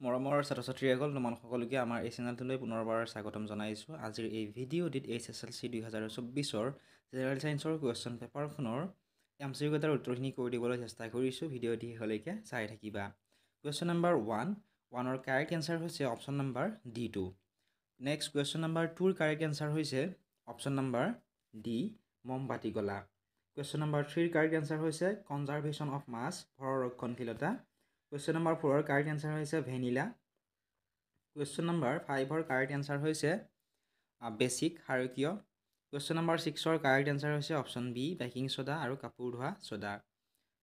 মৰমৰ ছাত্ৰ-ছাত্ৰীসকল তোমালোক সকলোকে আমাৰ এই চেনেলটোলৈ পুনৰবাৰ স্বাগতম জনাইছোঁ। আজিৰ এই ভিডিঅ'টিত HSLC 2024-ৰ জেনেৰেল ছায়েন্সৰ কুৱেশ্যন পেপাৰখনৰ MCQ কেইটাৰ উত্তৰখিনি কৰি দিবলৈ চেষ্টা কৰিছোঁ। ভিডিঅ'টি শেষলৈকে চাই থাকিবা। কুৱেশ্যন নম্বৰ 1ৰ কাৰেক্ট এনচাৰ হৈছে option number D2। Next question number 2ৰ কাৰেক্ট এনচাৰ হৈছে অপশ্যন নম্বৰ D মমবাতি গলা। কুৱেশ্যন নম্বৰ 3ৰ কাৰেক্ট এনচাৰ হৈছে কনজাৰ্ভেশ্যন অফ মাছ ভৰৰ ৰক্ষণশীলতা। কুৱেশ্যন নম্বৰ 4ৰ কাৰেক্ট এনচাৰ হৈছে ভেনিলা। কুৱেশ্যন নম্বৰ 5ৰ কাৰেক্ট এনচাৰ হৈছে বেছিক সাৰকীয়। কুৱেশ্যন নম্বৰ 6ৰ কাৰেক্ট এনচাৰ হৈছে অপশ্যন বি বেকিং ছ'ডা আৰু কাপোৰ ধোৱা ছ'ডা।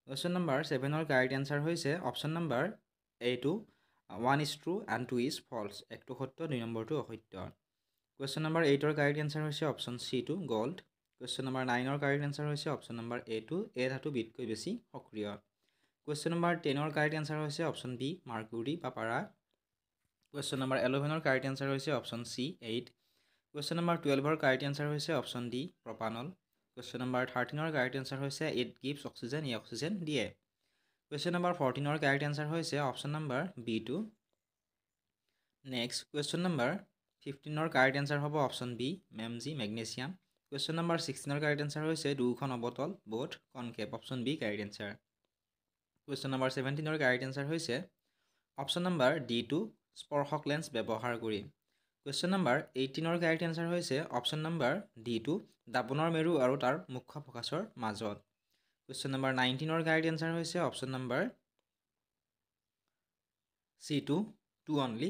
কুৱেশ্যন নম্বৰ 7ৰ কাৰেক্ট এনচাৰ হৈছে option number A2 1 is true and 2 is false। 1টো সত্য 2 নম্বৰটো অসত্য। কুৱেশ্যন নম্বৰ 8ৰ কাৰেক্ট এনচাৰ হৈছে option C2 gold. Question number 9ৰ কাৰেক্ট এনচাৰ হৈছে অপশ্যন নম্বৰ A2 A ধাতু বিতকৈ বেছি সক্ৰিয়। কুৱেশ্যন নম্বৰ 10ৰ কাৰেক্ট এনচাৰ হৈছে অপশ্যন বি মাৰ্কুৰী বা পাৰা। কুৱেশ্যন নম্বৰ 11ৰ কাৰেক্ট এনচাৰ হৈছে অপশ্যন চি 8। কুৱেশ্যন নম্বৰ 12ৰ কাৰেক্ট এনচাৰ হৈছে option D propanol. Question number 13ৰ correct answer হৈছে ইট গিভছ অক্সিজেন ই অক্সিজেন দিয়ে। কুৱেশ্যন নম্বৰ 14ৰ কাৰেক্ট এনচাৰ হৈছে option number B2। Next question number 15ৰ কাৰেক্ট এনচাৰ হ'ব option B MG magnesium. Question number 16ৰ correct answer হৈছে দুয়োখন অৱতল both concave option B correct answer. Question number 17ৰ কাৰেক্ট এনচাৰ হৈছে অপশ্যন নম্বৰ D2 স্পৰ্শক লেন্স ব্যৱহাৰ কৰি। কুৱেশ্যন নম্বৰ 18ৰ কাৰেক্ট এনচাৰ হৈছে অপশ্যন নম্বৰ D2 দাপনৰ মেৰু আৰু তাৰ মুখ্য ফ'কাছৰ মাজত। কুৱেশ্যন নম্বৰ 19ৰ কাৰেক্ট এনচাৰ হৈছে option number C2 2 only.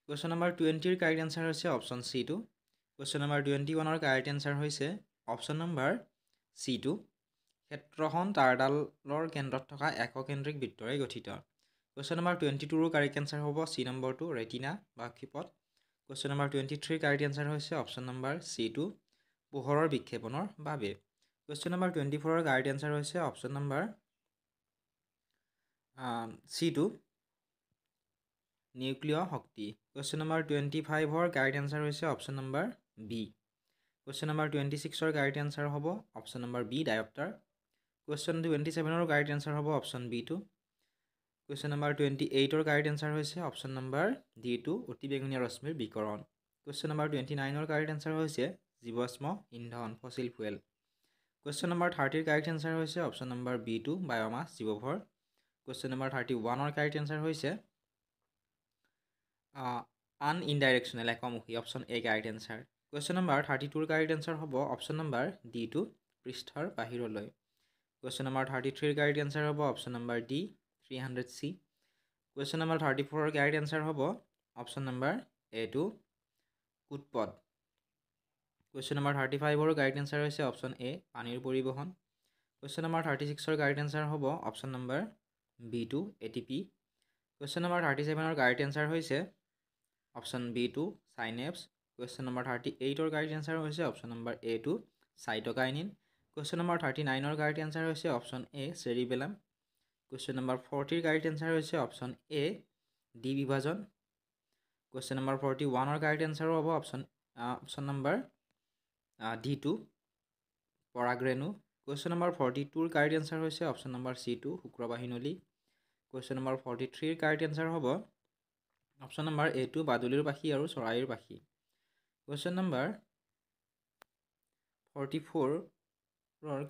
Question number 20ৰ কাৰেক্ট এনচাৰ হৈছে অপশ্যন C2। কুৱেশ্যন নম্বৰ 21ৰ কাৰেক্ট এনচাৰ হৈছে অপশ্যন নম্বৰ C2 ক্ষেত্ৰখন তাঁৰডালৰ কেন্দ্ৰত থকা এককেন্দ্ৰিক বৃত্তৰে গঠিত। কুৱেশ্যন নম্বৰ 22ৰ কাৰেক্ট এনচাৰ হ'ব চি নম্বৰটো ৰেটিনা বা ক্ষিপট। কুৱেশ্যন নম্বৰ 23ৰ কাৰেক্ট এনচাৰ হৈছে অপশ্যন নম্বৰ C2 পোহৰৰ বিক্ষেপণৰ বাবে। কুৱেশ্যন নম্বৰ 24ৰ কাৰেক্ট এনচাৰ হৈছে অপশ্যন নম্বৰ C2 নিউক্লিয় শক্তি। কুৱেশ্যন নম্বৰ 25ৰ কাৰেক্ট এনচাৰ হৈছে option number B. Question number 26ৰ কাৰেক্ট এনচাৰ হ'ব option number B dioptre. Question 27ৰ কাৰেক্ট এনচাৰ হ'ব অপশ্যন B2। কুৱেশ্যন নম্বৰ 28ৰ কাৰেক্ট এনচাৰ হৈছে অপশ্যন নম্বৰ D2 অতি বেঙুনীয়া ৰশ্মিৰ বিকৰণ। কুৱেশ্যন নম্বৰ 29ৰ কাৰেক্ট এনচাৰ হৈছে জীৱাশ্ম ইন্ধন ফচিল ফুৱেল। কুৱেশ্যন নম্বৰ 30ৰ কাৰেক্ট এনচাৰ হৈছে অপশ্যন নম্বৰ B2 বায়'মাছ জীৱভৰ। কুৱেশ্যন নম্বৰ 31ৰ কাৰেক্ট এনচাৰ হৈছে ইনডাইৰেকশ্যনেল একমুখী option A correct answer. Question number 32ৰ কাৰেক্ট এনচাৰ হ'ব অপশ্যন নম্বৰ D2 পৃষ্ঠৰ বাহিৰলৈ। কুৱেশ্যন নম্বৰ 33ৰ কাৰেক্ট এনচাৰ হ'ব option number D 300C। Question number 34ৰ কাৰেক্ট এনচাৰ হ'ব অপশ্যন নম্বৰ A2 উৎপদ। কুৱেশ্যন নম্বৰ 35ৰ কাৰেক্ট এনচাৰ হৈছে অপশ্যন এ পানীৰ পৰিবহণ। কুৱেশ্যন নম্বৰ 36ৰ কাৰেক্ট এনচাৰ হ'ব option number B2 ATP। Question number 37ৰ কাৰেক্ট এনচাৰ হৈছে option B2 synapse. Question number 38ৰ কাৰেক্ট এনচাৰ হৈছে option number A2 cytokinin. Question number 39ৰ কাৰেক্ট এনচাৰ হৈছে option A cerebellum. Question number 40ৰ correct answer হৈছে option A D বিভাজন। Question number 41ৰ কাৰেক্ট এনচাৰ হ'ব অপশ্যন নম্বৰ D2 পৰাগৰেণু। কুৱেশ্যন নম্বৰ 42ৰ কাৰেক্ট এনচাৰ হৈছে অপশ্যন নম্বৰ C2 শুক্ৰবাহী নলী। কুৱেশ্যন নম্বৰ 43ৰ কাৰেক্ট এনচাৰ হ'ব অপশ্যন নম্বৰ A2 বাদুলিৰ পাখি আৰু চৰাইৰ পাখি। কুৱেশ্যন নম্বৰ 44ৰ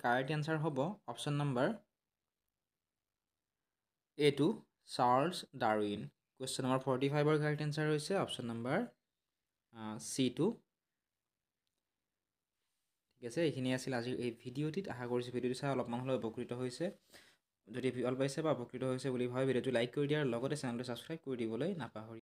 কাৰেক্ট এনচাৰ হ'ব option number A2 Charles Darwin. Question number 45ৰ correct answer হৈছে অপশ্যন নম্বৰ C2। ঠিক আছে, এইখিনি আছিল আজিৰ এই ভিডিঅ'টিত। আশা কৰিছোঁ ভিডিঅ'টো চাই অলপমান হ'লেও উপকৃত হৈছে। যদি ভাল পাইছে বা উপকৃত হৈছে বুলি ভাবে ভিডিঅ'টো লাইক কৰি দিয়াৰ লগতে চেনেলটো ছাবস্ক্ৰাইব কৰি দিবলৈ নাপাহৰিব।